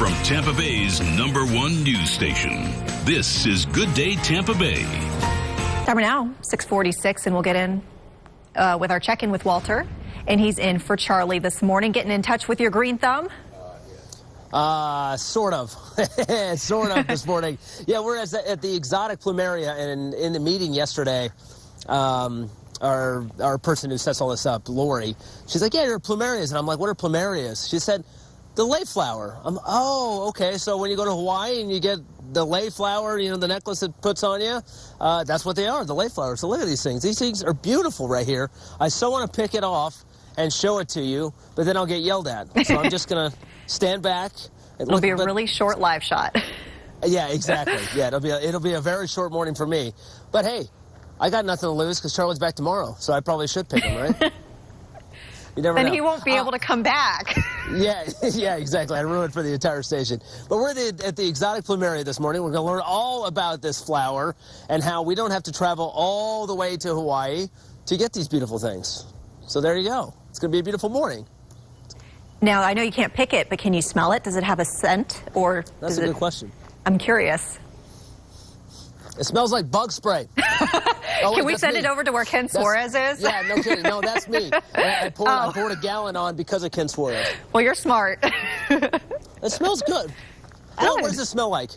from Tampa Bay's #1 news station. This is Good Day Tampa Bay. Time now, 6:46, and we'll get in with our check-in with Walter. And he's in for Charlie this morning. Getting in touch with your green thumb? Sort of. Sort of this morning. Yeah, we're at the Exotic Plumeria, and in the meeting yesterday, our person who sets all this up, Lori, she's like, yeah, you're plumerias. And I'm like, what are plumerias? She said, the lay flower. Oh, okay. So when you go to Hawaii and you get the lay flower, you know, the necklace it puts on you, that's what they are, the lay flowers. So look at these things. These things are beautiful right here. I so want to pick it off and show it to you, but then I'll get yelled at. So I'm just going to stand back. It'll be a really short live shot. Yeah, exactly. Yeah, it'll be a very short morning for me. But hey, I got nothing to lose because Charlie's back tomorrow, so I probably should pick him, right? You never know. And he won't be able to come back. Yeah, yeah, exactly. I ruined for the entire station. But we're at the Exotic Plumeria this morning. We're going to learn all about this flower and how we don't have to travel all the way to Hawaii to get these beautiful things. So there you go. It's going to be a beautiful morning. Now, I know you can't pick it, but can you smell it? Does it have a scent? Or That's a good question. I'm curious. It smells like bug spray. Can we send it over to where Ken Suarez is? Yeah, no kidding. No, that's me. I poured a gallon on because of Ken Suarez. Well, you're smart. It smells good. Alan, what does it smell like?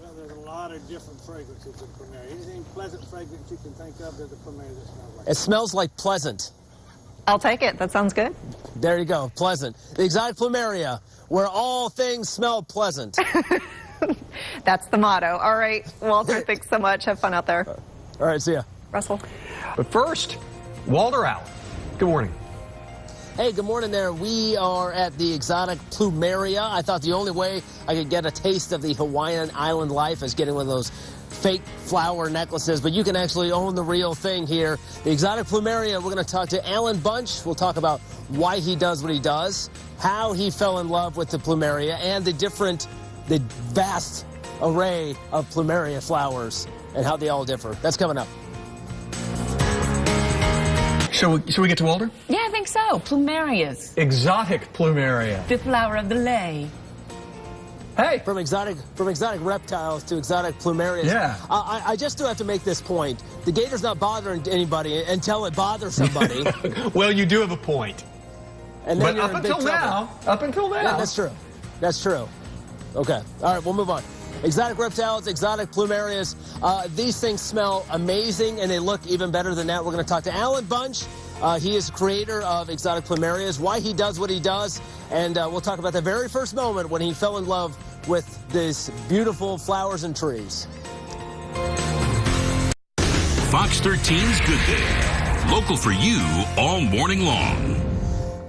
Well, there's a lot of different fragrances in Plumeria. Anything pleasant fragrance you can think of, there's a Plumeria that smells like. It smells like pleasant. I'll take it. That sounds good. There you go. Pleasant. The Exotic Plumeria, where all things smell pleasant. That's the motto. All right, Walter, thanks so much. Have fun out there. All right, see ya. Russell. But first, Walter Allen. Good morning. Hey, good morning there. We are at the Exotic Plumeria. I thought the only way I could get a taste of the Hawaiian island life is getting one of those fake flower necklaces, but you can actually own the real thing here. The Exotic Plumeria, we're going to talk to Alan Bunch. We'll talk about why he does what he does, how he fell in love with the Plumeria, and the vast array of Plumeria flowers and how they all differ. That's coming up. Should we get to Walter? Yeah, I think so. Plumerias. Exotic Plumeria. The flower of the lay. Hey. From exotic reptiles to exotic plumerias. Yeah. I just do have to make this point. The gator's not bothering anybody until it bothers somebody. Well, you do have a point. And then but you're up in big until trouble. up until now. Yeah, that's true. That's true. Okay. All right, we'll move on. Exotic reptiles, exotic plumerias. These things smell amazing, and they look even better than that. We're going to talk to Alan Bunch. He is the creator of Exotic Plumerias, why he does what he does, and we'll talk about the very first moment when he fell in love with these beautiful flowers and trees. Fox 13's Good Day. Local for you all morning long.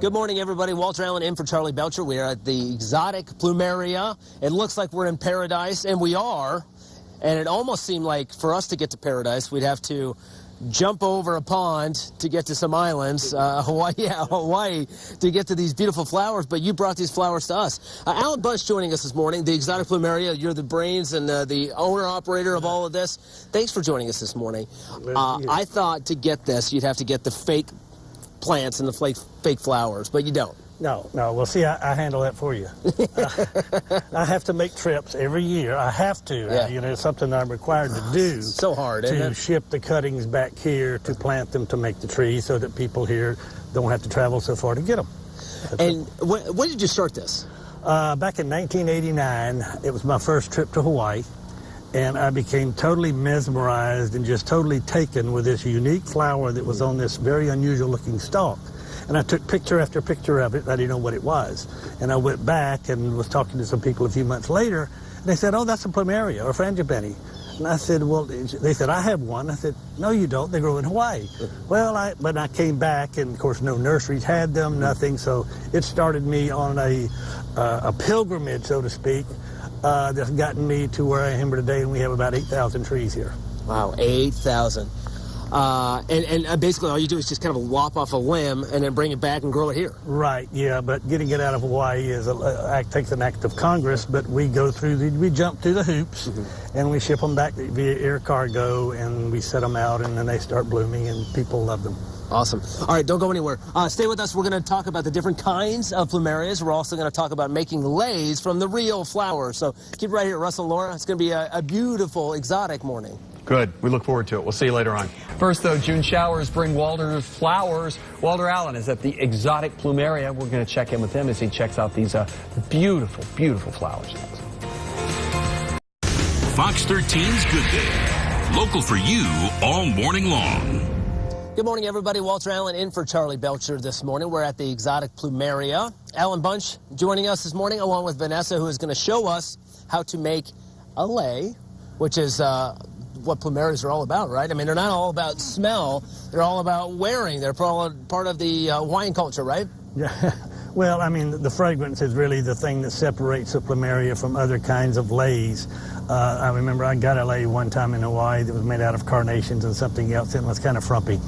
Good morning, everybody. Walter Allen in for Charlie Belcher. We are at the Exotic Plumeria. It looks like we're in paradise, and we are. And it almost seemed like for us to get to paradise, we'd have to jump over a pond to get to some islands, Hawaii, to get to these beautiful flowers. But you brought these flowers to us. Alan Bunch joining us this morning, the Exotic Plumeria. You're the brains and the owner-operator of all of this. Thanks for joining us this morning. I thought to get this, you'd have to get the fake plants and the fake flowers, but you don't. No. Well, see, I handle that for you. I have to make trips every year. I have to. Yeah. You know, it's something I'm required to do. So hard, isn't to it? ship the cuttings back here to plant them to make the trees so that people here don't have to travel so far to get them. And when did you start this? Back in 1989, it was my first trip to Hawaii, and I became totally mesmerized and just totally taken with this unique flower that was on this very unusual looking stalk. And I took picture after picture of it. I didn't know what it was. And I went back and was talking to some people a few months later, and they said, oh, that's a plumeria or frangipani. And I said, well, they said, I have one. I said, no, you don't. They grow in Hawaii. Well, but I came back, and of course, no nurseries had them, nothing. So it started me on a pilgrimage, so to speak, that's gotten me to where I am today, and we have about 8,000 trees here. Wow, 8,000. And basically all you do is just kind of lop off a limb and then bring it back and grow it here. Right, yeah, but getting it out of Hawaii takes an act of Congress, but we go through, we jump through the hoops, and we ship them back via air cargo, and we set them out, and then they start blooming, and people love them. Awesome. All right, don't go anywhere. Stay with us. We're going to talk about the different kinds of plumerias. We're also going to talk about making leis from the real flowers. So keep right here, Russell, Laura. It's going to be a beautiful, exotic morning. Good. We look forward to it. We'll see you later on. First, though, June showers bring Walter flowers. Walter Allen is at the Exotic Plumeria. We're going to check in with him as he checks out these beautiful, beautiful flowers. Fox 13's Good Day. Local for you all morning long. Good morning, everybody. Walter Allen in for Charlie Belcher this morning. We're at the Exotic Plumeria. Alan Bunch joining us this morning, along with Vanessa, who is going to show us how to make a lei, which is what plumerias are all about, right? I mean, they're not all about smell. They're all about wearing. They're part of the wine culture, right? Yeah. Well, I mean, the fragrance is really the thing that separates a plumeria from other kinds of leis. I remember I got a lei one time in Hawaii that was made out of carnations and something else, and it was kind of frumpy.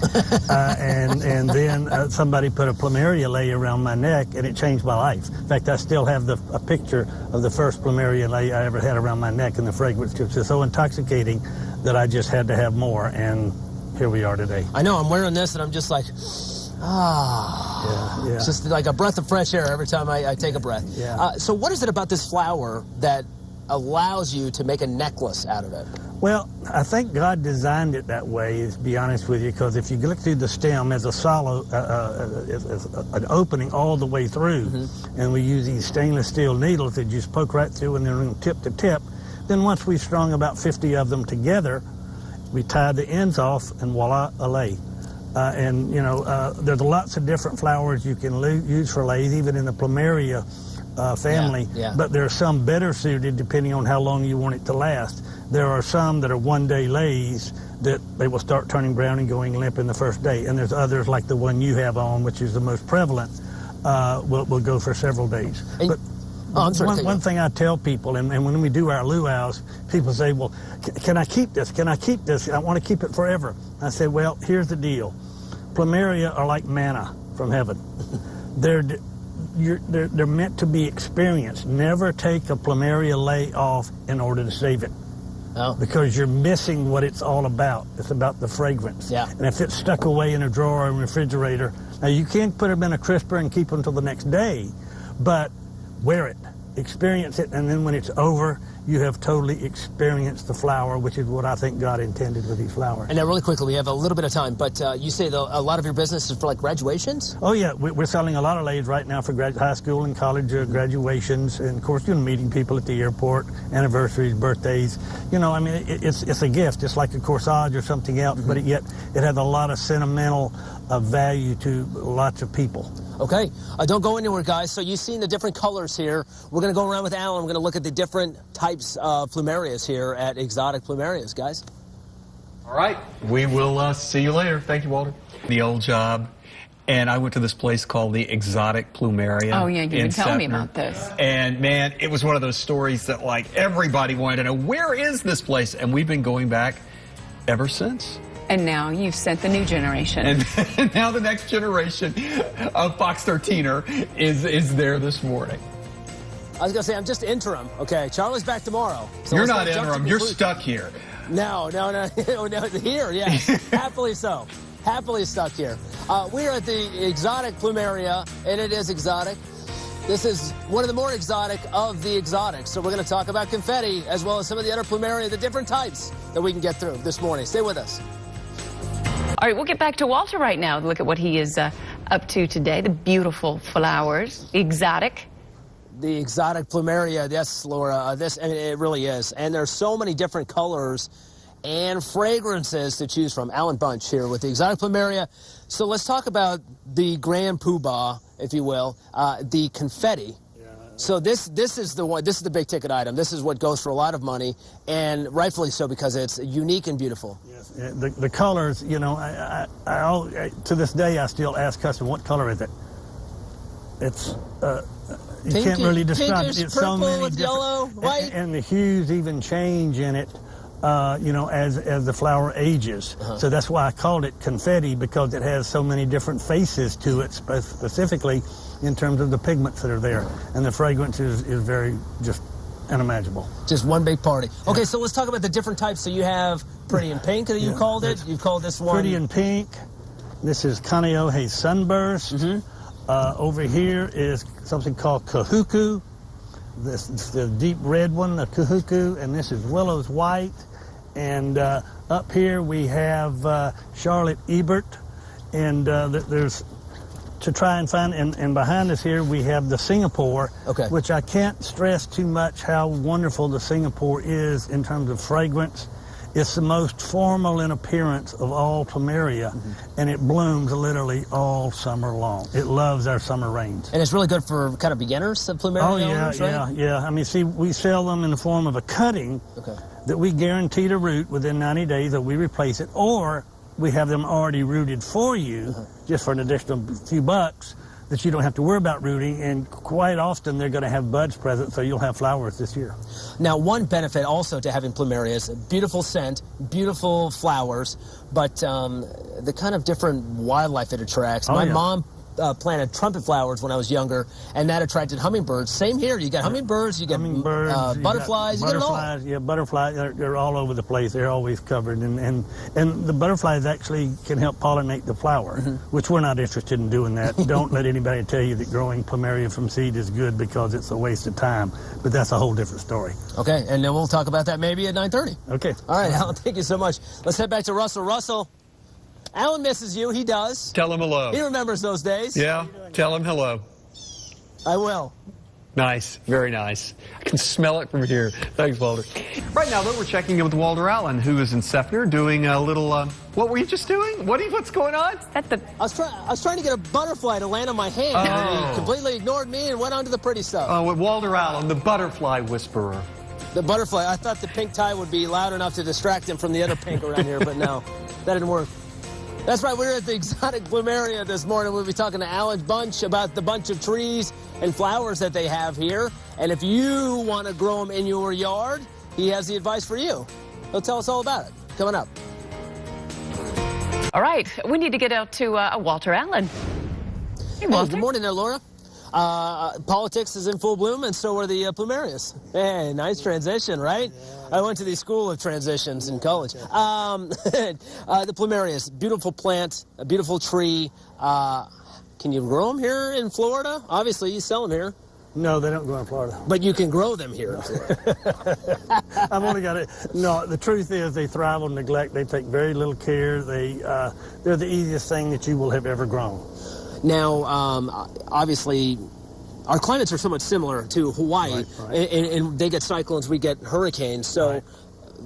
And then somebody put a plumeria lei around my neck, and it changed my life. In fact, I still have a picture of the first plumeria lei I ever had around my neck, and the fragrance was just so intoxicating that I just had to have more, and here we are today. I know, I'm wearing this, and I'm just like, yeah. It's just like a breath of fresh air every time I take a breath. Yeah. So what is it about this flower that allows you to make a necklace out of it? Well, I think God designed it that way, to be honest with you, because if you look through the stem as a solid, an opening all the way through, and we use these stainless steel needles that you just poke right through and they're from tip to tip, then once we've strung about 50 of them together, we tie the ends off and voila, a lei. And, you know, there's lots of different flowers you can use for leis, even in the plumeria family, but there are some better suited depending on how long you want it to last. There are some that are one-day leis that they will start turning brown and going limp in the first day, and there's others like the one you have on, which is the most prevalent, will go for several days. But one thing I tell people, and when we do our luau's, people say, well, can I keep this? Can I keep this? I want to keep it forever. I say, well, here's the deal. Plumeria are like manna from heaven. They're meant to be experienced. Never take a plumeria lei off in order to save it. Oh. Because you're missing what it's all about. It's about the fragrance. Yeah. And if it's stuck away in a drawer or a refrigerator, now you can put them in a crisper and keep them until the next day, but wear it, experience it, and then when it's over, you have totally experienced the flower, which is what I think God intended with these flowers. And now really quickly, we have a little bit of time, but you say a lot of your business is for like graduations? Oh yeah, we're selling a lot of leis right now for high school and college graduations, and of course, you know, meeting people at the airport, anniversaries, birthdays. You know, I mean, it's a gift. It's like a corsage or something else, but yet it has a lot of sentimental value to lots of people. Okay, don't go anywhere, guys. So you've seen the different colors here. We're going to go around with Alan. We're going to look at the different types of plumerias here at Exotic Plumerias, guys. All right, we will see you later. Thank you, Walter. The old job, and I went to this place called the Exotic Plumeria. Oh, yeah, you've been telling me about this. And, man, it was one of those stories that, like, everybody wanted to know, where is this place? And we've been going back ever since. And now you've sent the new generation. And now the next generation of Fox 13er is there this morning. I was going to say, I'm just interim, okay? Charlie's back tomorrow. So you're not interim. You're stuck here. No, here, yes. Happily so. Happily stuck here. We're at the Exotic Plumeria, and it is exotic. This is one of the more exotic of the exotics. So we're going to talk about confetti, as well as some of the other plumeria, the different types that we can get through this morning. Stay with us. All right, we'll get back to Walter right now. Look at what he is up to today. The beautiful flowers, exotic. The Exotic Plumeria, yes, Laura, I mean, it really is. And there's so many different colors and fragrances to choose from. Alan Bunch here with the Exotic Plumeria. So let's talk about the grand poobah, if you will, the confetti. So this is the one. This is the big ticket item. This is what goes for a lot of money, and rightfully so, because it's unique and beautiful. Yes, the colors. You know, I to this day I still ask customers, what color is it? It's you can't really describe it. It's purple so many with yellow, white, and the hues even change in it. You know, as the flower ages. So that's why I called it confetti, because it has so many different faces to it, specifically in terms of the pigments that are there. And the fragrance is very just unimaginable. Just one big party. Okay, so let's talk about the different types. So you have Pretty in Pink that you called it. You called this one Pretty in Pink. This is Kaneohe Sunburst. Over here is something called Kahuku. This is the deep red one, the Kahuku, and this is Willow's White. And up here we have Charlotte Ebert, and there's to try and find, and behind us here we have the Singapore, which I can't stress too much how wonderful the Singapore is in terms of fragrance. It's the most formal in appearance of all plumeria, and it blooms literally all summer long. It loves our summer rains. And it's really good for kind of beginners of plumeria owners, right? Yeah. I mean, see, we sell them in the form of a cutting that we guarantee to root within 90 days, that we replace it, or we have them already rooted for you just for an additional few bucks that you don't have to worry about rooting, and quite often they're going to have buds present, so you'll have flowers this year. Now, one benefit also to having plumerias, beautiful scent, beautiful flowers, but the kind of different wildlife it attracts. My mom planted trumpet flowers when I was younger, and that attracted hummingbirds. Same here. You got hummingbirds, you got butterflies, you get it all. Yeah, butterflies, they're all over the place. They're always covered, and the butterflies actually can help pollinate the flower, which we're not interested in doing that. Don't let anybody tell you that growing plumeria from seed is good, because it's a waste of time, but that's a whole different story. Okay, and then we'll talk about that maybe at 9:30. Okay. All right, Alan, thank you so much. Let's head back to Russell. Russell, Alan misses you. He does. Tell him hello. He remembers those days. Yeah, tell him hello. I will. Nice, very nice. I can smell it from here. Thanks, Walter. Right now, though, we're checking in with Walter Allen, who is in Seffner doing a little, what were you just doing? What's going on? I was trying to get a butterfly to land on my hand, and he completely ignored me and went on to the pretty stuff. Oh, with Walter Allen, the butterfly whisperer. The butterfly. I thought the pink tie would be loud enough to distract him from the other pink around here, but no, that didn't work. That's right, we're at the Exotic Plumeria this morning. We'll be talking to Alan Bunch about the bunch of trees and flowers that they have here. And if you want to grow them in your yard, he has the advice for you. He'll tell us all about it. Coming up. All right, we need to get out to Walter Allen. Hey, Walter. Hey, good morning there, Laura. Politics is in full bloom, and so are the plumerias. Hey, nice transition, right? Yeah. I went to the school of transitions in college. The plumerias, beautiful plant, a beautiful tree. Can you grow them here in Florida? Obviously, you sell them here. No, they don't grow in Florida. But you can grow them here in Florida. I've only got it. No, the truth is they thrive on neglect. They take very little care. They're the easiest thing that you will have ever grown. Now, obviously, our climates are somewhat similar to Hawaii, and they get cyclones, we get hurricanes. So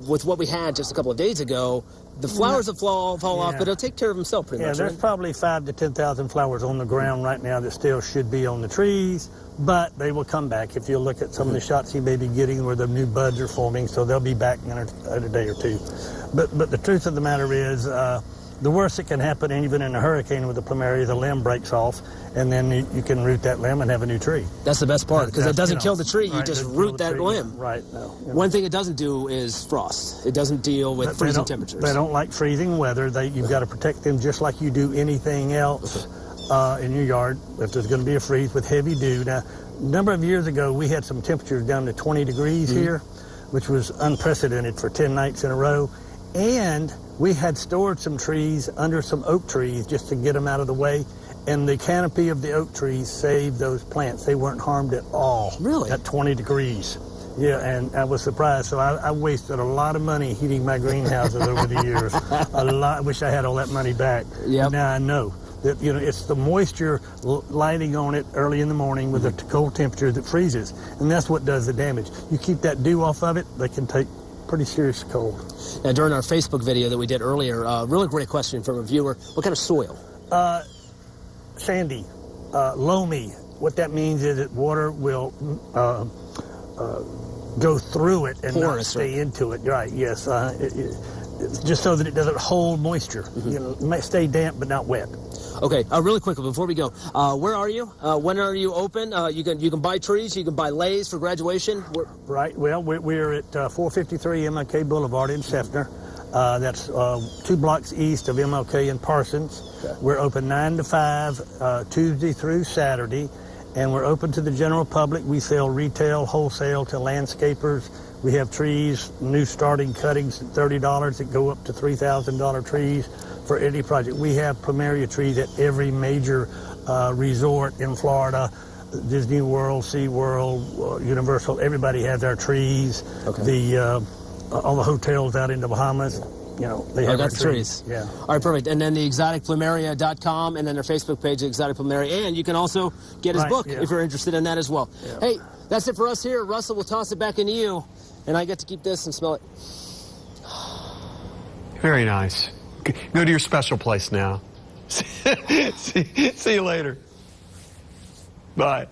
with what we had just a couple of days ago, the flowers will fall off, but it'll take care of themselves pretty much. Yeah, there's probably 5,000 to 10,000 flowers on the ground right now that still should be on the trees, but they will come back. If you look at some of the shots you may be getting where the new buds are forming, so they'll be back in a day or two. But the truth of the matter is, the worst that can happen, even in a hurricane with the plumeria, the limb breaks off, and then you can root that limb and have a new tree. That's the best part, because it doesn't kill the tree. You just root that limb. Right. One thing it doesn't do is frost. It doesn't deal with freezing temperatures. They don't like freezing weather. You've got to protect them just like you do anything else in your yard. If there's going to be a freeze with heavy dew. Now, a number of years ago, we had some temperatures down to 20 degrees here, which was unprecedented for 10 nights in a row. And we had stored some trees under some oak trees just to get them out of the way, and the canopy of the oak trees saved those plants. They weren't harmed at all. Really? At 20 degrees. Yeah, and I was surprised. So I wasted a lot of money heating my greenhouses over the years. I wish I had all that money back. Yep. Now I know that, it's the moisture lighting on it early in the morning with the cold temperature that freezes, and that's what does the damage. You keep that dew off of it, they can take pretty serious cold. Now, during our Facebook video that we did earlier, really great question from a viewer. What kind of soil? Sandy, loamy. What that means is that water will go through it and not stay into it. Right, yes. Just so that it doesn't hold moisture. It might stay damp but not wet. Okay, really quickly before we go, where are you? When are you open? You can buy trees, you can buy leis for graduation. Right. Well, we're at 453 MLK Boulevard in Seffner. That's 2 blocks east of MLK in Parsons. Okay. We're open 9 to 5 Tuesday through Saturday, and we're open to the general public. We sell retail, wholesale to landscapers. We have trees, new starting cuttings at $30 that go up to $3,000 trees for any project. We have plumeria trees at every major resort in Florida. Disney World, SeaWorld, Universal, everybody has our trees. Okay. All the hotels out in the Bahamas, you know, they have our trees. Yeah. All right, perfect. And then the exoticplumeria.com, and then their Facebook page, Exotic Plumeria. And you can also get his book if you're interested in that as well. Yeah. Hey, that's it for us here. Russell, we'll toss it back into you, and I get to keep this and smell it. Very nice. Go to your special place now. See you later. Bye.